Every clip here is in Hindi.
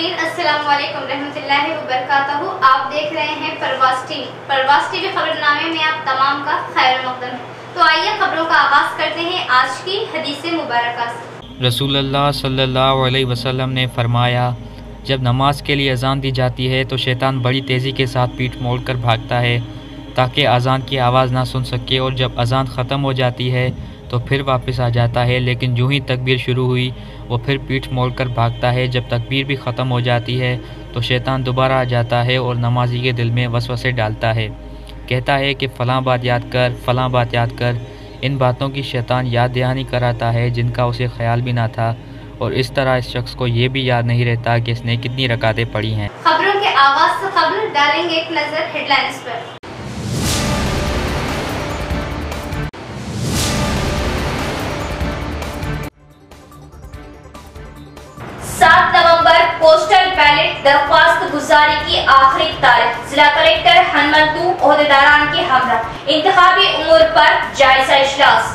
नाज़रीन, अस्सलाम वालेकुम रहमतुल्लाहि व बरकातहू। आप देख रहे हैं परवास टीवी खबरनामे में आप तमाम का खैर मक़दम। तो आइए खबरों का आगाज़ करते हैं आज की हदीस मुबारक से। रसूलुल्लाह सल्लल्लाहु अलैहि वसल्लम ने फरमाया, जब नमाज के लिए अजान दी जाती है तो शैतान बड़ी तेज़ी के साथ पीठ मोड़कर भागता है ताकि अजान की आवाज़ ना सुन सके, और जब अजान ख़त्म हो जाती है तो फिर वापस आ जाता है, लेकिन जो ही तकबीर शुरू हुई वो फिर पीठ मोड़कर भागता है। जब तकबीर भी ख़त्म हो जाती है तो शैतान दोबारा आ जाता है और नमाजी के दिल में वसवसे डालता है, कहता है कि फ़लाँ बात याद कर, फ़लाँ बात याद कर। इन बातों की शैतान याद दहानी कराता है जिनका उसे ख्याल भी ना था, और इस तरह इस शख्स को ये भी याद नहीं रहता कि इसने कितनी रकातें पढ़ी हैं। खबरों के आगाज़ से खबर डालेंगे एक नज़र हेडलाइंस पर। 7 नवंबर पोस्टल बैलेट दरख्वास्त गुजारी की आखिरी तारीख। जिला कलेक्टर हनमंतू ओहदेदारान के हमरा इंतखाबी उमूर पर जायजा इजलास।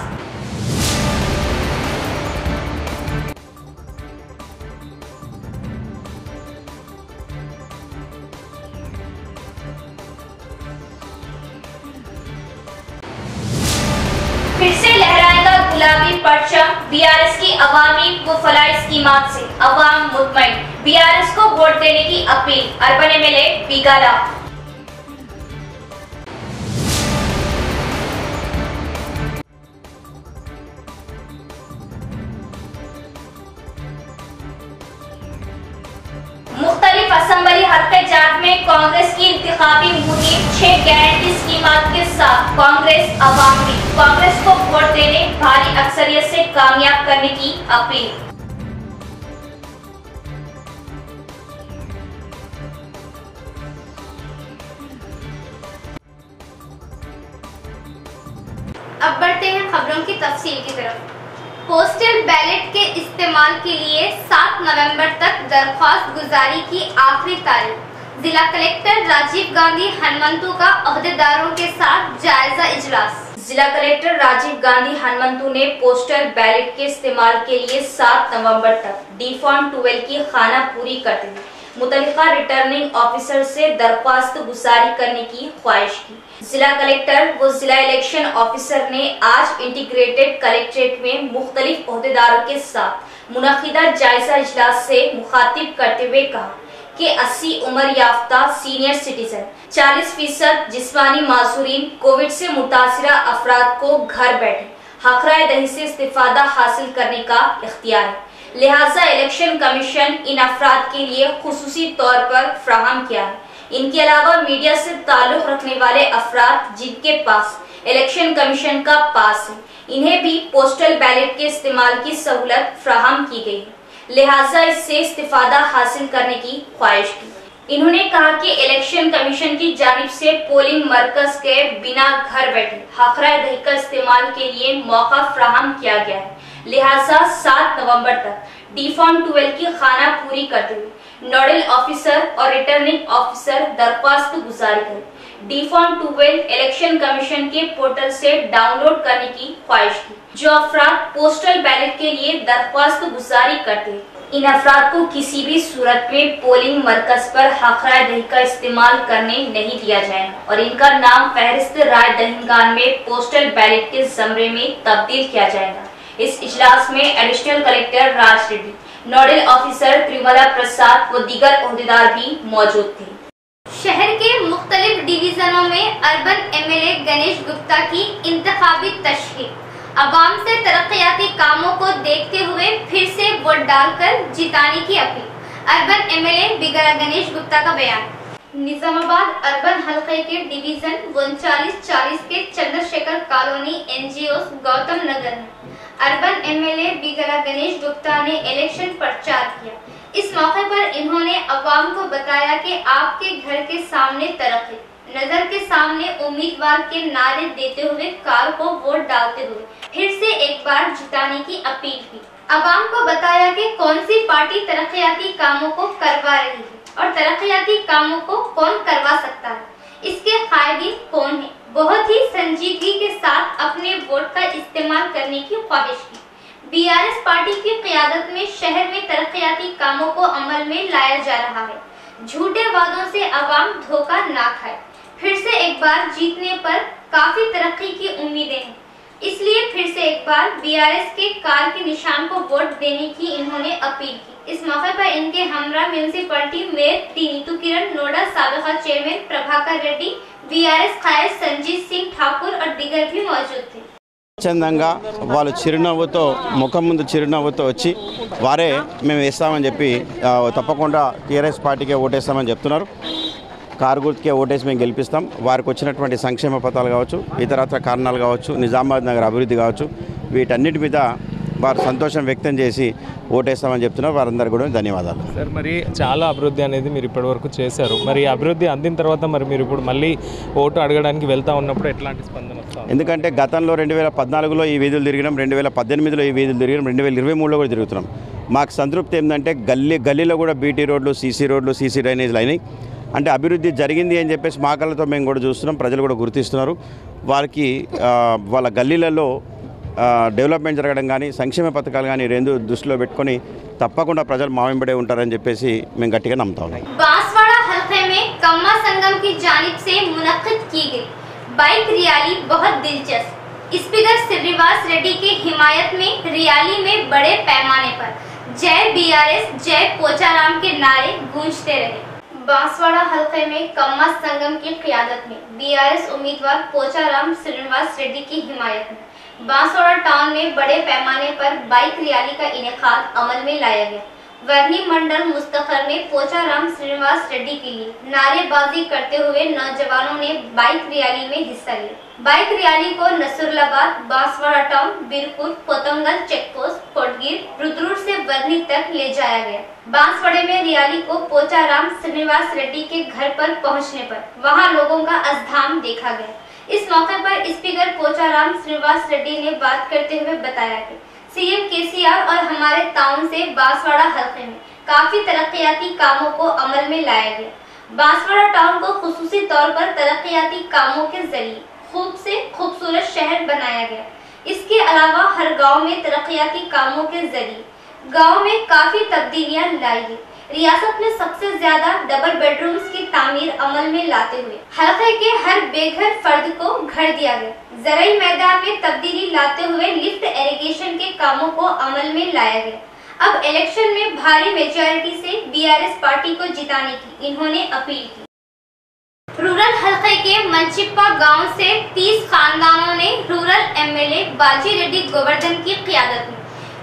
फिर से लहराएगा गुलाबी परचम, बीआरएस की अवामी व फलाही स्कीमात से अवाम मुतमईन। बीआरएस को वोट देने की अपील, अर्बन एमएलए बिगाला। मुख्तलिफ असम्बली हरकत में कांग्रेस की इंतखाबी मुहिम, 6 गारंटी स्कीमात के साथ कांग्रेस अवामी। कांग्रेस को वोट देने, भारी अक्सरियत से कामयाब करने की अपील। अब बढ़ते हैं खबरों की तफसील की तरफ। पोस्टल बैलेट के इस्तेमाल के लिए 7 नवंबर तक दरख्वास्त गुजारी की आखिरी तारीख। जिला कलेक्टर राजीव गांधी हनमंतू का अहदेदारों के साथ जायजा इजलास। जिला कलेक्टर राजीव गांधी हनमंतू ने पोस्टल बैलेट के इस्तेमाल के लिए 7 नवंबर तक डी फॉर्म 12 की खाना पूरी करते हुए मुतल्लिका रिटर्निंग ऑफिसर से दरख्वास्त गुजारी करने की ख्वाहिश की। जिला कलेक्टर व जिला इलेक्शन ऑफिसर ने आज इंटीग्रेटेड कलेक्ट्रेट में मुख्तलिफ ओहदेदारों के साथ मुनक़िदा जायजा इजलास से मुखातिब करते हुए कहा कि 80 उम्र याफ्ता सीनियर सिटीजन, 40% जिस्मानी मासूरीन, कोविड से मुतासिरा अफराद को घर बैठे हक़राए दही से इस्तिफादा हासिल करने का इख्तियार है। लिहाजा इलेक्शन कमीशन इन अफराद के लिए खुसूसी तौर पर फ्राहम किया है। इनके अलावा मीडिया से ताल्लुक रखने वाले अफराद जिनके पास इलेक्शन कमीशन का पास है, इन्हें भी पोस्टल बैलेट के इस्तेमाल की सहूलत फ्राहम की गई है। लिहाजा इससे इस्तिफादा हासिल करने की ख्वाहिश की। इन्होंने कहा कि इलेक्शन कमीशन की जानिब से पोलिंग मरकज के बिना घर बैठे हक़राए दही का इस्तेमाल के लिए मौका फ्राहम किया गया है। लिहाजा 7 नवंबर तक डी फॉर्म 12 की खाना पूरी करते हुए नोडल ऑफिसर और रिटर्निंग ऑफिसर दरख्वास्त गुजारी करें। डी फॉर्म 12 इलेक्शन कमीशन के पोर्टल से डाउनलोड करने की ख्वाहिश की। जो अफराद पोस्टल बैलेट के लिए दरख्वास्त गुजारी करते हैं, इन अफराद को किसी भी सूरत में पोलिंग मरकज पर हक़राए दही का इस्तेमाल करने नहीं दिया जाएगा और इनका नाम फहरिस्त राय दहिंगान में पोस्टल बैलेट के ज़मरे में तब्दील किया जाएगा। इस इजलास में additional collector Raj Reddy, nodal officer त्रिमला प्रसाद व दीगर ओहदेदार भी मौजूद थे। शहर के मुख्तलिफ डिवीजनों में अर्बन एमएलए गणेश गुप्ता की इंतखाबी तशहीर, अवाम से तरक्याती कामों को देखते हुए फिर से वोट डालकर जिताने की अपील। अर्बन एमएलए बिगड़ा गणेश गुप्ता का बयान। निजामाबाद अर्बन हल्के के डिवीजन 3940 के चंद्रशेखर कॉलोनी एनजीओस गौतम नगर में अर्बन एमएलए बिगड़ा गणेश गुप्ता ने इलेक्शन प्रचार किया। इस मौके पर इन्होंने अवाम को बताया कि आपके घर के सामने तरक्की, नजर के सामने उम्मीदवार के नारे देते हुए कार को वोट डालते हुए फिर से एक बार जिताने की अपील की। अवाम को बताया कि कौन सी पार्टी तरक्याती कामों को करवा रही है और तरक्याती कामों को कौन करवा सकता है, इसके कायदीन कौन है। बहुत ही संजीदगी के साथ अपने वोट का इस्तेमाल करने की ख्वाहिश की। बीआरएस पार्टी की क़यादत में शहर में तरक्याती कामों को अमल में लाया जा रहा है। झूठे वादों से आवाम धोखा ना खाए। फिर से एक बार जीतने पर काफी तरक्की की उम्मीदें हैं, इसलिए फिर से एक बार बीआरएस के कार के निशान को वोट देने की इन्होंने अपील की। इस मौके पर इनके हमरा म्यूनिसिपैलिटी मेयर टी नीतू किरण, नोडा साबिका चेयरमैन प्रभाकर रेड्डी, बीआरएस कायद संजीत सिंह ठाकुर और दीगर भी मौजूद थे। స్వచ్ఛందంగా వాళ్ళు చిరునవ్వుతో ముఖం ముందు చిరునవ్వుతో వచ్చి వారే మేము వేస్తామని చెప్పి తప్పకుండా టీఆర్ఎస్ పార్టీకే ఓటేస్తామని చెప్తున్నారు. కారు గుర్తుకే ఓటేసి మేము గెలిపిస్తాం. వారికి వచ్చినటువంటి సంక్షేమ పథకాలు కావచ్చు, ఇతరత్ర కారణాలు కావచ్చు, నిజామాబాద్ నగర అభివృద్ధి కావచ్చు, వీటన్నిటి మీద వారు సంతోషం వ్యక్తం చేసి ఓటేస్తామని చెప్తున్నారు. వారందరికీ కూడా ధన్యవాదాలు. సార్, మరి చాలా అభివృద్ధి అనేది మీరు ఇప్పటివరకు చేశారు. మరి అభివృద్ధి అందిన తర్వాత మరి మీరు ఇప్పుడు మళ్ళీ ఓటు అడగడానికి వెళ్తా ఉన్నప్పుడు ఎట్లాంటి స్పందన వస్తుంది? ఎందుకంటే గతంలో 2014లో ఈ వీధులు తిరిగినాం, 2018లో ఈ వీధులు తిరిగినాం, 2023లో కూడా తిరుగుతున్నాం. మాకు సంతృప్తి ఏంటంటే గల్లీలో కూడా బీటీ రోడ్లు, సీసీ రోడ్లు, సీసీ డ్రైనేజ్లు అయినాయి. అంటే అభివృద్ధి జరిగింది అని చెప్పేసి మా కళ్ళతో మేము కూడా చూస్తున్నాం. ప్రజలు కూడా గుర్తిస్తున్నారు. వారికి వాళ్ళ గల్లీలలో డెవలప్మెంట్ జరగడం కానీ, సంక్షేమ పథకాలు కానీ రెండు దృష్టిలో పెట్టుకొని తప్పకుండా ప్రజలు మా వెంబడే ఉంటారని చెప్పేసి మేము గట్టిగా నమ్ముతా ఉన్నాం. बांसवाड़ा हल्के में कम्मा संगम की जानिब से मुनक्किद की गई बाइक रैली बहुत दिलचस्प। स्पीकर श्रीनिवास रेड्डी की हिमायत में रैली में बड़े पैमाने पर जय बीआरएस, जय पोचाराम के नारे गूंजते रहे। बांसवाड़ा हल्के में कम्मा संगम की क़यादत में बीआरएस उम्मीदवार पोचाराम श्रीनिवास रेड्डी की हिमायत में बांसवाड़ा टाउन में बड़े पैमाने पर बाइक रैली का इनेकाद अमल में लाया गया। वर्नी मंडल मुस्तखर में पोचाराम श्रीनिवास रेड्डी के लिए नारेबाजी करते हुए नौजवानों ने बाइक रैली में हिस्सा लिया। बाइक रैली को नसरुल्लाबाद, बांसवाड़ा टाउन, बीरपुर, पोतंगल चेकपोस्ट, कोटगीर, रुद्रपुर से वर्नी तक ले जाया गया। बांसवाड़े में रैली को पोचाराम श्रीनिवास रेड्डी के घर पर पहुंचने पर वहां लोगों का अज़धाम देखा गया। इस मौके पर स्पीकर पोचाराम श्रीनिवास रेड्डी ने बात करते हुए बताया कि सीएम केसीआर और हमारे टाउन से बांसवाड़ा हल्के में काफी तरक्याती कामों को अमल में लाया गया। बांसवाड़ा टाउन को खुसूसी तौर पर तरक्याती कामों के जरिए खूब से खूबसूरत शहर बनाया गया। इसके अलावा हर गांव में तरक्याती कामों के जरिए गांव में काफी तब्दीलियां लाई गई। रियासत में सबसे ज्यादा डबल बेडरूम्स की तामीर अमल में लाते हुए हल्के के हर बेघर फर्द को घर दिया गया। ज़राई मैदान में तब्दीली लाते हुए लिफ्ट इरिगेशन के कामों को अमल में लाया गया। अब इलेक्शन में भारी मेजॉरिटी से बीआरएस पार्टी को जिताने की इन्होंने अपील की। रूरल हल्के के मंचिप्पा गांव से 30 खानदानों ने रूरल एमएलए बाजी रेड्डी गोवर्धन की क़यादत में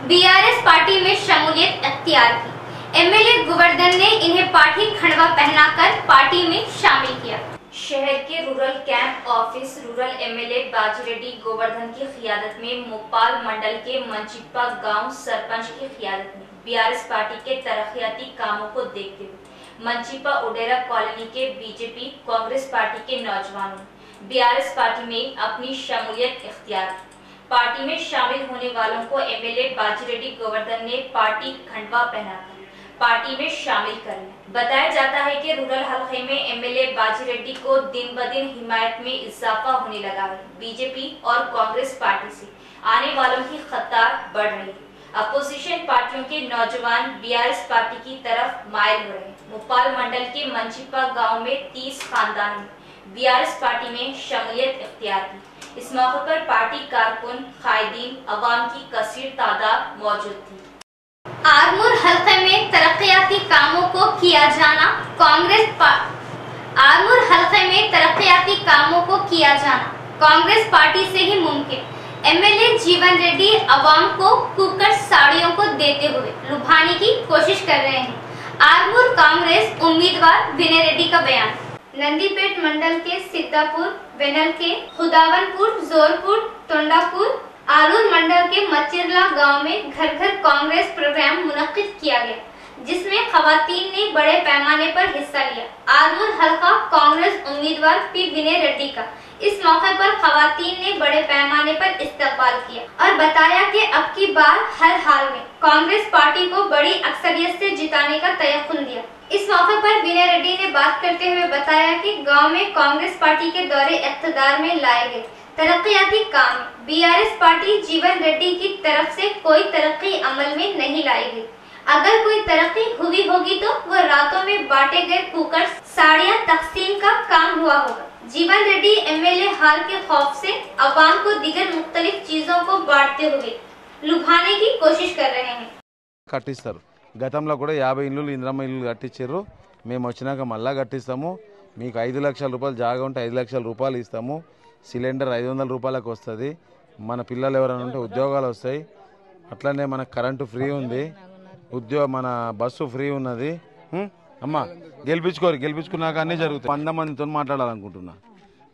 बीआरएस पार्टी में शमूलियत अख्तियार की। एमएलए गोवर्धन ने इन्हें पार्टी खंडवा पहनाकर पार्टी में शामिल किया। शहर के rural camp office rural MLA बाजी रेड्डी गोवर्धन की क़यादत में मोपाल मंडल के मंचिप्पा गांव सरपंच की क़यादत में बीआरएस पार्टी के तरक्याती कामों को देखते हुए मंचिप्पा उडेरा कॉलोनी के बीजेपी कांग्रेस पार्टी के नौजवानों बीआरएस पार्टी में अपनी शमूलियत इख्तियार की। पार्टी में शामिल होने वालों को एमएलए बाजी रेड्डी गोवर्धन ने पार्टी खंडवा पहनाकर पार्टी में शामिल कर लिया। बताया जाता है कि रूरल हल्के में एमएलए बाजी रेड्डी को दिन ब दिन हिमायत में इजाफा होने लगा है। बीजेपी और कांग्रेस पार्टी से आने वालों की कतार बढ़ रही है। अपोजिशन पार्टियों के नौजवान बीआरएस पार्टी की तरफ माइल हो रहे हैं। मोपाल मंडल के मंचिप्पा गांव में 30 खानदानों ने बीआरएस पार्टी में शमूलियत इख्तियार की। इस मौके पर पार्टी कारकुन, कायदीन, अवाम की कसीर तादाद मौजूद थी। आरमूर हल्के में तरक्याती कामों को किया जाना आरमूर हल्के में तरक्याती कामों को किया जाना कांग्रेस पार्टी से ही मुमकिन। एमएलए जीवन रेड्डी अवाम को कुकर साड़ियों को देते हुए लुभाने की कोशिश कर रहे हैं। आरमूर कांग्रेस उम्मीदवार विनय रेड्डी का बयान। नंदीपेट मंडल के सिद्धापुर, वेनल के खुदावनपुर, जोरपुर, तोंडापुर, आरूर मंडल के मचिरला गांव में घर घर कांग्रेस प्रोग्राम मुनक्किद किया गया, जिसमें खवातीन ने बड़े पैमाने पर हिस्सा लिया। आरमूर हल्का कांग्रेस उम्मीदवार पी विनय रेड्डी का इस मौके पर खवातीन ने बड़े पैमाने पर इस्तकबाल किया और बताया कि अब की बार हर हाल में कांग्रेस पार्टी को बड़ी अक्सरियत से जिताने का तयक्कुन दिया। इस मौके पर विनय रेड्डी ने बात करते हुए बताया कि गांव में कांग्रेस पार्टी के दौरे इख्तिदार में लाए गए तरक्याती काम बीआरएस पार्टी जीवन रेड्डी की तरफ से कोई तरक्की अमल में नहीं लाई गई। अगर कोई तरक्की हुई होगी तो वो रातों में बांटे गए कुकर साड़ियाँ तकसीम का काम हुआ होगा। जीवन रेड्डी एमएलए हाल के खौफ से अवाम को दीगर मुख्तलिफ चीजों को बांटते हुए लुभाने की कोशिश कर रहे हैं। కట్టిస్తారు గతంలో కూడా 50 ఇల్లులు ఇంద్రమ్మ ఇల్లు కట్టించారు। మేము వచ్చినాక మళ్ళా కట్టిస్తాము। మీకు 5 లక్షల రూపాయలు జాగా ఉంటే 5 లక్షల రూపాయలు ఇస్తాము। సిలిండర్ 500 రూపాయలకు వస్తుంది। మన పిల్లలు ఎవరైనా ఉంటే ఉద్యోగాలు వస్తాయి। అట్లనే మన కరెంటు ఫ్రీ ఉంది, మన బస్సు ఫ్రీ ఉన్నది। అమ్మ గెలిపించుకున్నాక అన్నీ జరుగుతాయి। 100 మందితో మాట్లాడాలనుకుంటున్నా।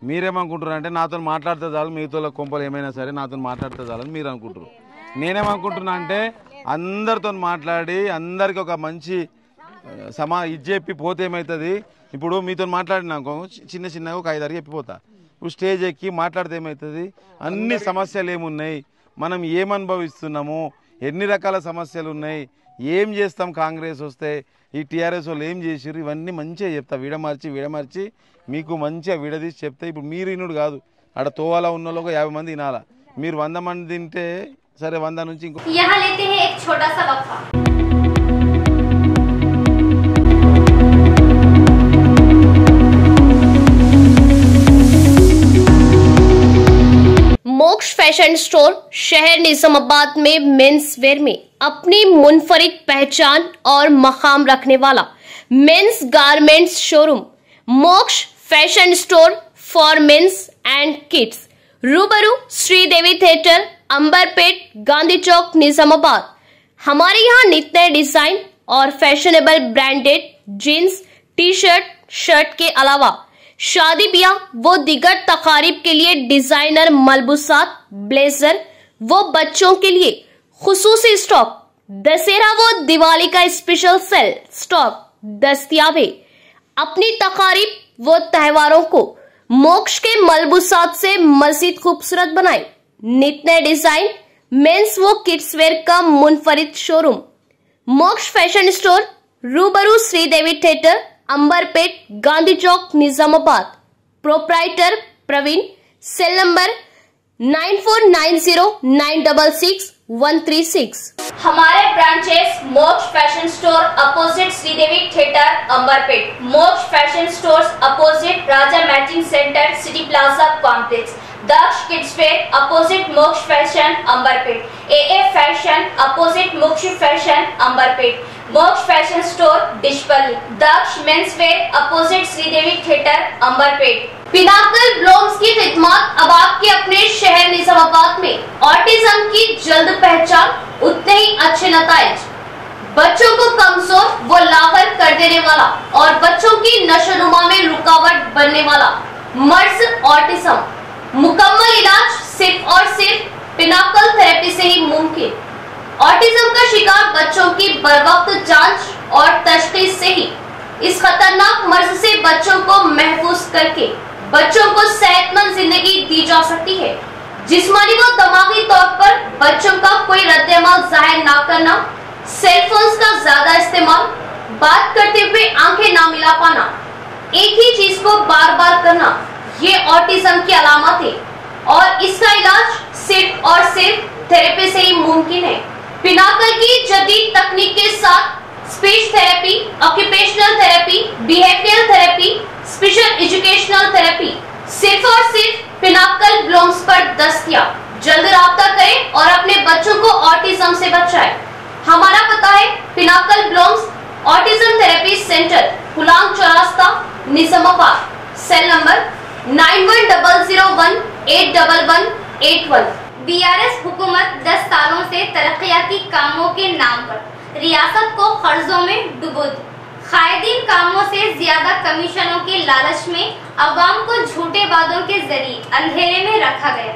మీరేమనుకుంటున్నారు అంటే నాతో మాట్లాడితే చాలు, మిగతా కొంపలు ఏమైనా సరే నాతో మాట్లాడితే చాలని మీరు అనుకుంటారు। నేనేమనుకుంటున్నా అంటే అందరితో మాట్లాడి అందరికి ఒక మంచి ఇది చెప్పి పోతే ఏమవుతుంది, ఇప్పుడు మీతో మాట్లాడినాకో చిన్నగా ఒక 5-6 చెప్పిపోతా। ఇప్పుడు స్టేజ్ ఎక్కి మాట్లాడితే ఏమవుతుంది, అన్ని సమస్యలు ఏమున్నాయి, మనం ఏమనుభవిస్తున్నాము, ఎన్ని రకాల సమస్యలు ఉన్నాయి, ఏం చేస్తాం కాంగ్రెస్ వస్తే, ఈ టీఆర్ఎస్ వాళ్ళు ఏం చేసిర్రు, ఇవన్నీ మంచిగా చెప్తా। విడమర్చి మీకు మంచిగా విడదీసి చెప్తే ఇప్పుడు మీరు ఇనుడు కాదు, ఆడ తోవాలా ఉన్న వాళ్ళకు 50 మంది వినాలా। మీరు 100 మంది తింటే సరే 100 నుంచి ఇంకో यहाँ लेते हैं एक छोटा सा वक्फा। मोक्ष फैशन स्टोर शहर निजामाबाद में मेंस वेयर में अपनी मुनफरिद पहचान और मकाम रखने वाला men's garments showroom Moksha fashion store for men's and kids, रूबरू श्रीदेवी थिएटर, अंबरपेट, गांधी चौक, निजामाबाद। हमारे यहाँ नित नए डिजाइन और fashionable branded jeans, T shirt, shirt के अलावा शादी ब्याह वो दिगर तकारीब के लिए डिजाइनर मलबूसात, ब्लेजर वो बच्चों के लिए खुसूसी स्टॉक, दशहरा वो दिवाली का स्पेशल सेल स्टॉक दस्तयाब है। अपनी तकारीब वो त्योहारों को मोक्ष के मलबूसात से मजीद खूबसूरत बनाए। नित नए डिजाइन मेंस वो किड्स वेयर का मुनफरिद शोरूम मोक्ष फैशन स्टोर, रूबरू Sridevi theatre, Amberpet, Gandhi Chowk, Nizamabad. Proprietor Praveen, cell number 9490966136। हमारे branches Moksha fashion store opposite Sridevi theatre, Amberpet, Moksha fashion stores opposite Raja matching centre, city plaza complex, Daksh kids wear opposite Moksha fashion, Amberpet, AA fashion opposite Moksha fashion, Amberpet, Moksha fashion store Dichpally, Daksh men's wear opposite Sridevi theatre, Amberpet. Pinnacle ब्लॉम्स की खिदमत अब आपके अपने शहर निजामाबाद में ऑटिज्म की जल्द पहचान, उतने ही अच्छे नताइज, बच्चों को कमजोर वो लाकर कर देने वाला और बच्चों की नशोनुमा में रुकावट बनने वाला मर्ज ऑटिज्म, मुकम्मल इलाज सिर्फ और सिर्फ पिनाकल थेरेपी से ही मुमकिन। ऑटिज्म का शिकार बच्चों की बरवक्त जांच और तशखीस से ही इस खतरनाक मर्ज से बच्चों को महफूज करके बच्चों को सेहतमंद जिंदगी दी जा सकती है। जिस्मानी व दिमागी तौर पर बच्चों का कोई रद्द-ए-अमल जाहिर न करना, सेलफोन्स का ज्यादा इस्तेमाल, बात करते हुए आंखें ना मिला पाना, एक ही चीज को बार बार करना, ये ऑटिज्म की अलामत है और इसका इलाज सिर्फ और सिर्फ थेरेपी से ही मुमकिन है। पिनाकल की जदीद तकनीक के साथ speech therapy, occupational therapy, behavioural therapy, special educational therapy सिर्फ और सिर्फ पिनाकल ब्लॉम्स पर दस्तयाब। जल्द राब्ता करें और अपने बच्चों को ऑटिज्म से बचाएं। हमारा पता है Pinnacle Blooms autism therapy centre, Ghulam Chowrasta, Nizamabad. Cell number 9100181181। BRS हुकूमत 10 सालों से तरक्याती कामों के नाम पर रियासत को कर्जों में डुबो दी। कायदीन कामों से ज्यादा कमीशनों के लालच में अवाम को झूठे वादों के जरिए अंधेरे में रखा गया।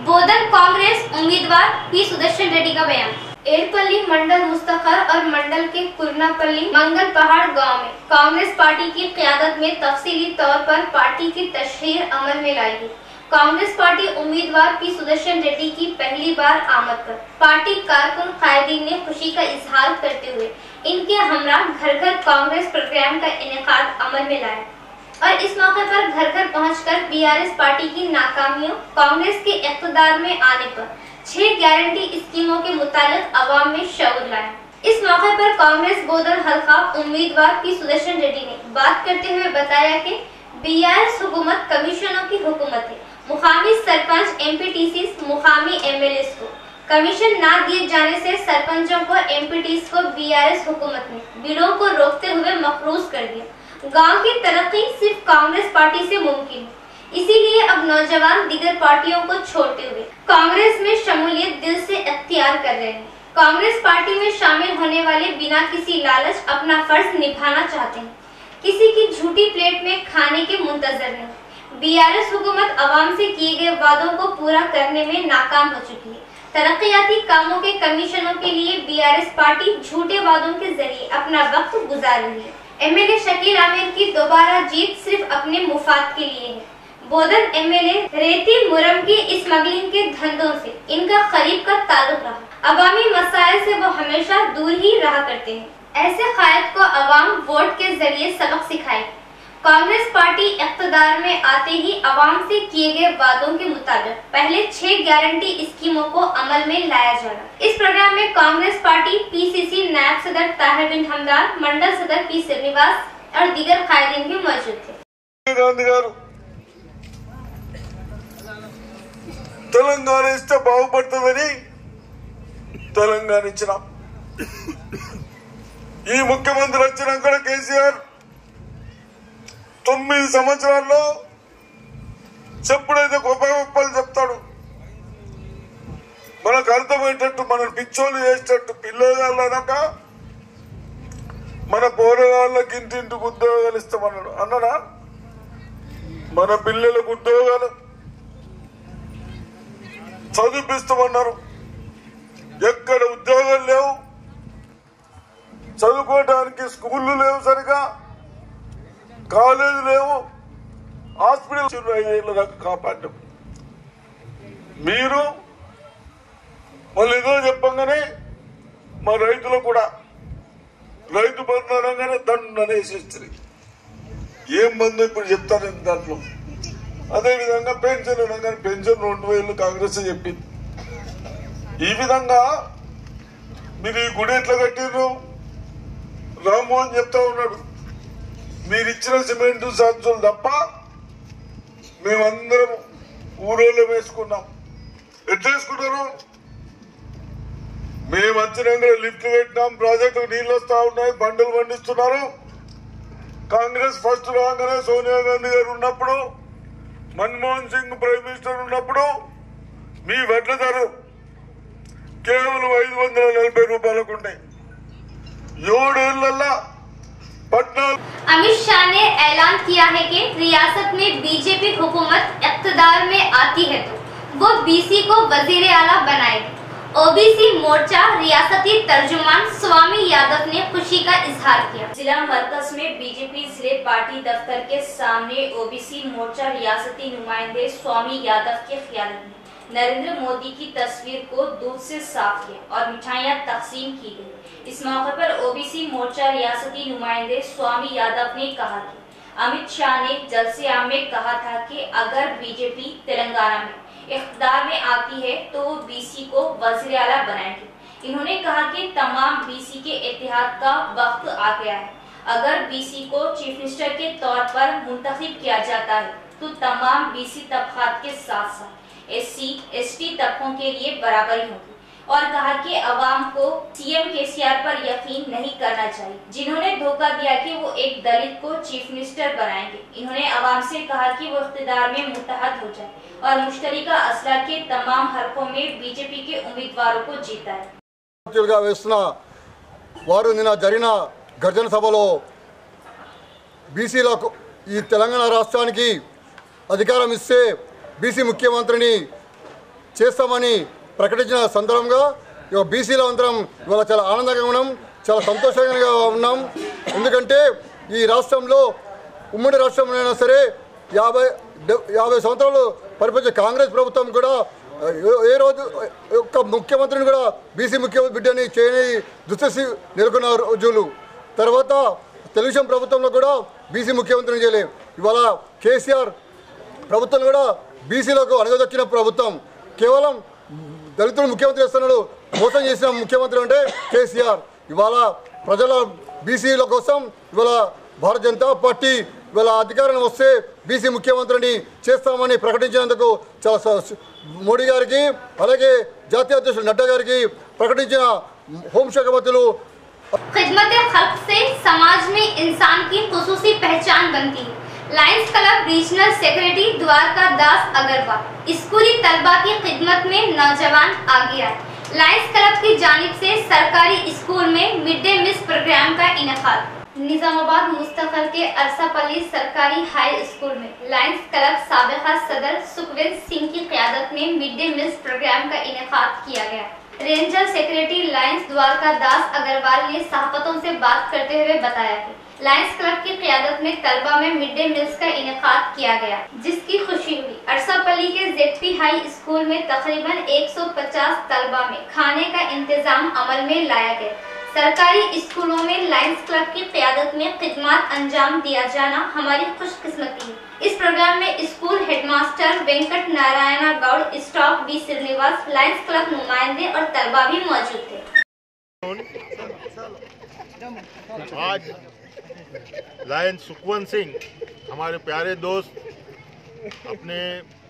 बोधन कांग्रेस उम्मीदवार पी सुदर्शन रेड्डी का बयान। एरपल्ली मंडल मुस्तखर और मंडल के कुरनापल्ली मंगल पहाड़ गांव में कांग्रेस पार्टी की क़यादत में तफसीली तौर पर पार्टी की तशहीर अमल में लाई गई। कांग्रेस पार्टी उम्मीदवार पी सुदर्शन रेड्डी की पहली बार आमद पर पार्टी कारकुन कायदीन ने खुशी का इजहार करते हुए इनके हमरा घर घर कांग्रेस प्रोग्राम का इनेकाद अमल में लाया। और इस मौके पर घर घर पहुंचकर बीआरएस पार्टी की नाकामियों, कांग्रेस के इख्तिदार में आने पर 6 गारंटी स्कीमों के मुतालिक अवाम में शऊर लाया। इस मौके पर कांग्रेस बोदल हल्का उम्मीदवार पी सुदर्शन रेड्डी ने बात करते हुए बताया कि बीआरएस हुकूमत कमीशनों की हुकूमत है। मुकामी सरपंच एमपीटीसी मुकामी एमएलएस को कमीशन ना दिए जाने से सरपंचों को एमपीटीसी को बीआरएस हुकूमत ने बिलों को रोकते हुए मफरूज कर दिया। गांव की तरक्की सिर्फ कांग्रेस पार्टी से मुमकिन है, इसीलिए अब नौजवान दीगर पार्टियों को छोड़ते हुए कांग्रेस में शमूलियत दिल से इख्तियार कर रहे हैं। कांग्रेस पार्टी में शामिल होने वाले बिना किसी लालच अपना फर्ज निभाना चाहते हैं, किसी की झूठी प्लेट में खाने के मुंतजर नहीं। बीआरएस हुकूमत अवाम से किए गए वादों को पूरा करने में नाकाम हो चुकी है। तरक्याती कामों के कमीशनों के लिए बीआरएस पार्टी झूठे वादों के जरिए अपना वक्त गुजार रही है। एमएलए शकील आमिर की दोबारा जीत सिर्फ अपने मुफाद के लिए है। बोदल एमएलए रेती मुरम की स्मगलिंग के धंधों से इनका करीब का ताल्लुक रहा। अवामी मसाइल से वो हमेशा दूर ही रहा करते हैं। ऐसे कायद को अवाम वोट के जरिए सबक सिखाएगी। कांग्रेस पार्टी इख्तिदार में आते ही अवाम से किए गए वादों के मुताबिक पहले 6 गारंटी स्कीमों को अमल में लाया जाएगा। इस प्रोग्राम में कांग्रेस पार्टी पीसीसी नायब सदर ताहिर बिन हमदान, मंडल सदर पी श्रीनिवास और दीगर कायदीन भी मौजूद थे। తెలంగాణ ఇస్తే బాగుపడుతుందని తెలంగాణ ఇచ్చిన ఈ ముఖ్యమంత్రి వచ్చినాక కేసీఆర్ 9 సంవత్సరాల్లో చెప్పుడైతే గొప్ప గొప్పలు చెప్తాడు. మనకు అర్థమయ్యేటట్టు మన పిచ్చోళ్ళు చేసేటట్టు పిల్లగాళ్ళక మన పోరగాళ్ళకి ఇంటింటికి ఉద్యోగాలు ఇస్తామన్నాడు. అన్నాడా? మన పిల్లలకు ఉద్యోగాలు చదివిస్తామన్నారు. ఎక్కడ ఉద్యోగాలు లేవు, చదువుకోవడానికి స్కూళ్ళు లేవు, సరిగా కాలేజీ లేవు, హాస్పిటల్ 5 ఏళ్ళ దాకా కాపాడ్డాం. మీరు వాళ్ళు ఏదో చెప్పంగానే మా రైతులు కూడా రైతు బంధు అనగానే దండనేసేస్తుంది. ఏం బంధు ఇప్పుడు చెప్తాను దాంట్లో. అదేవిధంగా పెన్షన్ అనగానే పెన్షన్ 2000 కాంగ్రెస్ చెప్పింది. ఈ విధంగా మీరు ఈ గుడి ఎట్లా కట్టిర్రు? రామ్మోహన్ చెప్తా ఉన్నాడు, మీరు ఇచ్చిన సిమెంట్ సంచులు తప్ప మేమందరం ఊరోళ్ళు వేసుకున్నాం. ఎట్లా వేసుకున్నారు? మేము వచ్చినాక లిఫ్ట్ పెట్టినాం, ప్రాజెక్టు నీళ్ళు వస్తా ఉన్నాయి, బండలు పండిస్తున్నారు. కాంగ్రెస్ ఫస్ట్ రాగానే సోనియా గాంధీ గారు ఉన్నప్పుడు, మన్మోహన్ సింగ్ ప్రైమ్ మినిస్టర్ ఉన్నప్పుడు మీ వడ్ల ధర కేవలం 540 రూపాయలకు ఉంటాయి. 7 ఏళ్లలో 14. अमित शाह ने ऐलान किया है कि रियासत में बीजेपी हुकूमत इख्तिदार में आती है तो वो बीसी को वजीर आला बनाएगी। ओबीसी मोर्चा रियासती तर्जुमान स्वामी यादव ने खुशी का इजहार किया। जिला मरकज में बीजेपी जिले पार्टी दफ्तर के सामने ओबीसी मोर्चा रियासती नुमाइंदे स्वामी यादव के ख्याल में नरेंद्र मोदी की तस्वीर को दूध से साफ किया और मिठाइयां तकसीम की गई। इस मौके पर ओबीसी मोर्चा रियासती नुमाइंदे स्वामी यादव ने कहा कि अमित शाह ने जलसे आम में कहा था कि अगर बीजेपी तेलंगाना में इख्तिदार में आती है तो वो बीसी को वज़ीर आला बनाएगी। इन्होंने कहा कि तमाम बीसी के इत्तेहाद का वक्त आ गया है। अगर बीसी को चीफ मिनिस्टर के तौर पर मुंतखब किया जाता है तो तमाम बीसी तबकात के साथ साथ एससी एसटी तबकों के लिए बराबरी होगी और कहा कि अवाम को सीएम केसीआर पर यकीन नहीं करना चाहिए, जिन्होंने धोखा दिया कि वो एक दलित को चीफ मिनिस्टर बनाएंगे। इन्होंने अवाम से कहा कि वो इख्तिदार में मुत्तहद हो जाए और मुश्तरका असला के तमाम हलकों में बीजेपी के उम्मीदवारों को जीता है। వారు నిన్న జరిగిన గర్జన సభలో బీసీలకు ఈ తెలంగాణ రాష్ట్రానికి అధికారం ఇస్తే బీసీ ముఖ్యమంత్రిని చేస్తామని ప్రకటించిన సందర్భంగా బీసీలో అందరం ఇవాళ చాలా ఆనందంగా ఉన్నాం, చాలా సంతోషంగా ఉన్నాం. ఎందుకంటే ఈ రాష్ట్రంలో ఉమ్మడి రాష్ట్రంలో సరే 50 సంవత్సరాలు పరిపాలించే కాంగ్రెస్ ప్రభుత్వం కూడా ఏ రోజు ఒక్క ముఖ్యమంత్రిని కూడా బీసీ ముఖ్య బిడ్డని చేయని దుస్థితి నెలకొన్న రోజులు. తర్వాత తెలుగుదేశం ప్రభుత్వంలో కూడా బీసీ ముఖ్యమంత్రిని చేయలేదు. ఇవాళ కేసీఆర్ ప్రభుత్వం కూడా బీసీలకు అణగదొక్కిన ప్రభుత్వం. కేవలం దళితులు ముఖ్యమంత్రి చేస్తున్నాడు, మోసం చేసిన ముఖ్యమంత్రి అంటే కేసీఆర్. ఇవాళ ప్రజల బీసీల కోసం ఇవాళ భారతీయ జనతా పార్టీ ఇవాళ అధికారం వస్తే బీసీ ముఖ్యమంత్రిని చేస్తామని ప్రకటించినందుకు చాలా మోడీ గారికి అలాగే జాతీయ అధ్యక్షుడు నడ్డా గారికి ప్రకటించిన హోంశాఖ మంత్రులు खिदमत खल्क से समाज में इंसान की खुसूसी पहचान बनती है। Lions Club regional secretary Dwarka Das Agarwal स्कूली तलबा की खिदमत में नौजवान आगे आए। लायंस क्लब की जानिब से सरकारी स्कूल में मिड डे मील प्रोग्राम का इनेकाद। निजामाबाद मुस्तफर के अरसापल्ली सरकारी हाई स्कूल में लायंस क्लब साबिका सदर सुखविंदर सिंह की क़यादत में मिड डे मील प्रोग्राम का इनेकाद किया गया। Ranger secretary Lions Dwarka Das Agarwal ने सहाफतों से बात करते हुए बताया कि लायंस क्लब की क़यादत में तलबा में मिड डे मील्स का इनेकाद किया गया, जिसकी खुशी हुई। अरसापल्ली के जेडपी हाई स्कूल में तकरीबन 150 तलबा में खाने का इंतजाम अमल में लाया गया। सरकारी स्कूलों में लायंस क्लब की क़यादत में खिदमत अंजाम दिया जाना हमारी खुशकिस्मती है। इस प्रोग्राम में school headmaster Venkat Narayan Goud, staff B Srinivas, Lions Club नुमाइंदे और तलबा भी मौजूद थे। आज लायंस सुखवंत सिंह हमारे प्यारे दोस्त अपने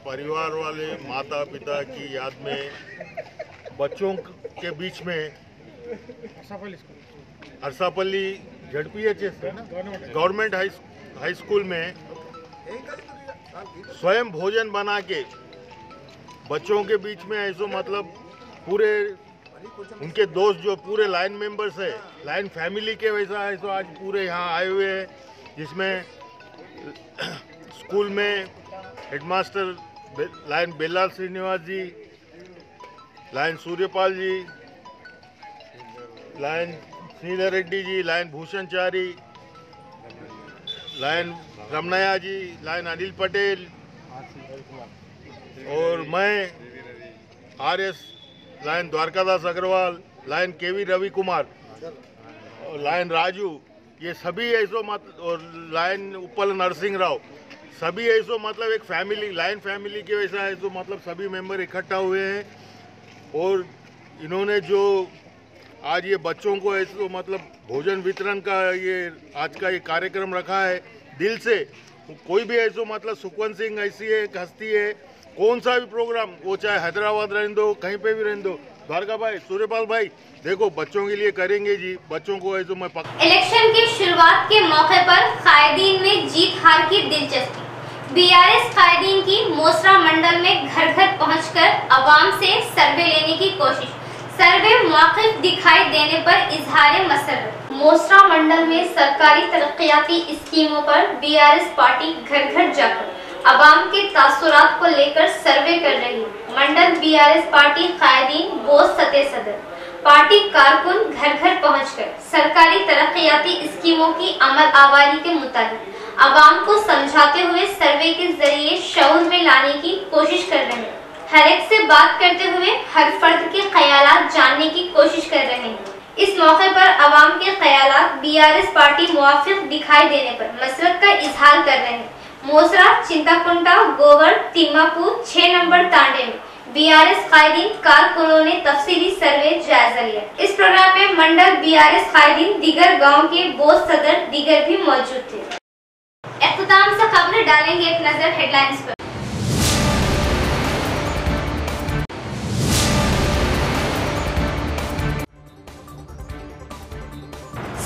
परिवार वाले माता पिता की याद में बच्चों के बीच में अरसापल्ली ZPHS गवर्नमेंट हाई स्कूल में स्वयं भोजन बना के बच्चों के बीच में ऐसो मतलब पूरे उनके दोस्त जो पूरे लाइन मेंबर्स है, लाइन फैमिली के वैसा ऐसो आज पूरे यहाँ आए हुए हैं, जिसमें स्कूल में headmaster Lion Bellal Srinivas ji, Lion Suryapal ji, Lion Sridhar Reddy ji, Lion Bhushanachari, Lion Ramanaiah ji, Lion Anil Patel और मैं RS Lion Dwarkadas Agarwal, Lion KV Ravi Kumar और लाइन राजू, ये सभी ऐसो मत और लाइन उपल नरसिंह राव, सभी ऐसो मतलब एक फैमिली लाइन फैमिली के वैसा ऐसो मतलब सभी मेंबर इकट्ठा हुए हैं। और इन्होंने जो आज ये बच्चों को ऐसो मतलब भोजन वितरण का ये आज का ये कार्यक्रम रखा है, दिल से कोई भी ऐसो मतलब सुखवंत सिंह ऐसी है एक हस्ती है, कौन सा भी प्रोग्राम वो चाहे हैदराबाद रहने दो कहीं पे भी रहने दो, द्वारका भाई सूर्यपाल भाई देखो बच्चों के लिए करेंगे जी, बच्चों को ऐसो मैं इलेक्शन की शुरुआत के मौके पर कायदीन में जीत हार की दिलचस्पी। BRS कायदीन की मोसरा मंडल में घर घर पहुंचकर आवाम से सर्वे लेने की कोशिश। सर्वे मौक़िफ़ दिखाई देने पर इजहार मसर्रत। मोसरा मंडल में सरकारी तरक्याती स्कीमों पर BRS पार्टी घर घर जाकर आवाम के तासुरात को लेकर सर्वे कर रही है। मंडल BRS पार्टी कायदीन बोस सतह सदर पार्टी कारकुन घर घर पहुंचकर सरकारी तरक्याती स्कीमों की अमल आवारी के मुताबिक आवाम को समझाते हुए सर्वे के जरिए शऊर में लाने की कोशिश कर रहे हैं। हर एक से बात करते हुए हर फर्द के ख्यालात जानने की कोशिश कर रहे हैं। इस मौके पर आवाम के ख्यालात BRS पार्टी मुवाफिक दिखाई देने पर मसरत का इजहार कर रहे हैं। मोसरा, चिंताकुंटा, गोवर, तिम्मापुर 6 नंबर तांडे में BRS कायदीन कारकुनों ने तफसीली सर्वे जायजा लिया। इस प्रोग्राम में मंडल BRS कायदीन दिगर गाँव के बोस सदर दिगर भी मौजूद थे। इख्तिताम से खबर डालेंगे एक नजर हेडलाइंस पर।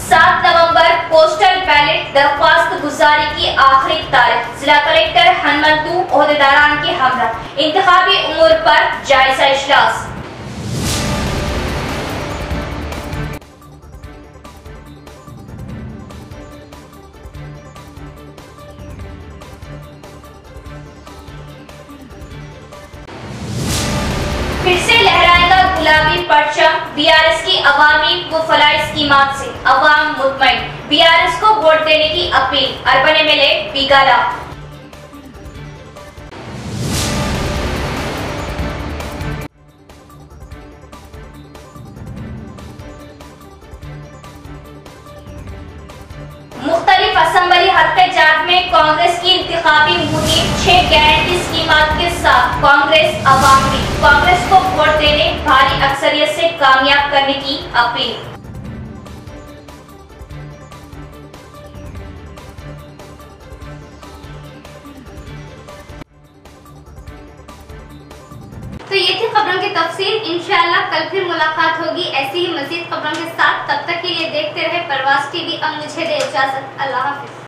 7 नवंबर पोस्टल बैलेट दरख्वास्त गुजारी की आखिरी तारीख। जिला कलेक्टर हनुमंतू ओहदेदारान के हमरा इंतखाबी उमूर पर जायजा इजलास। फिर से लहराएगा गुलाबी परचम। BRS की अवामी व फलाई स्कीमात से अवाम मुतमईन। BRS को वोट देने की अपील। Urban MLA बीगाला। मुखालिफ असम्बली हल्के जाट में कांग्रेस की इंतखाबी मुहिम 6 गारंटी स्कीमात के साथ कांग्रेस अवामी कांग्रेस को वोट देने भारी अक्सरियत से कामयाब करने की अपील। तो ये थी खबरों की तफसील। इंशाअल्लाह कल फिर मुलाकात होगी ऐसी ही मजीद खबरों के साथ। तब तक के लिए देखते रहे प्रवास टीवी। अब मुझे दे इजाजत। अल्लाह हाफिज।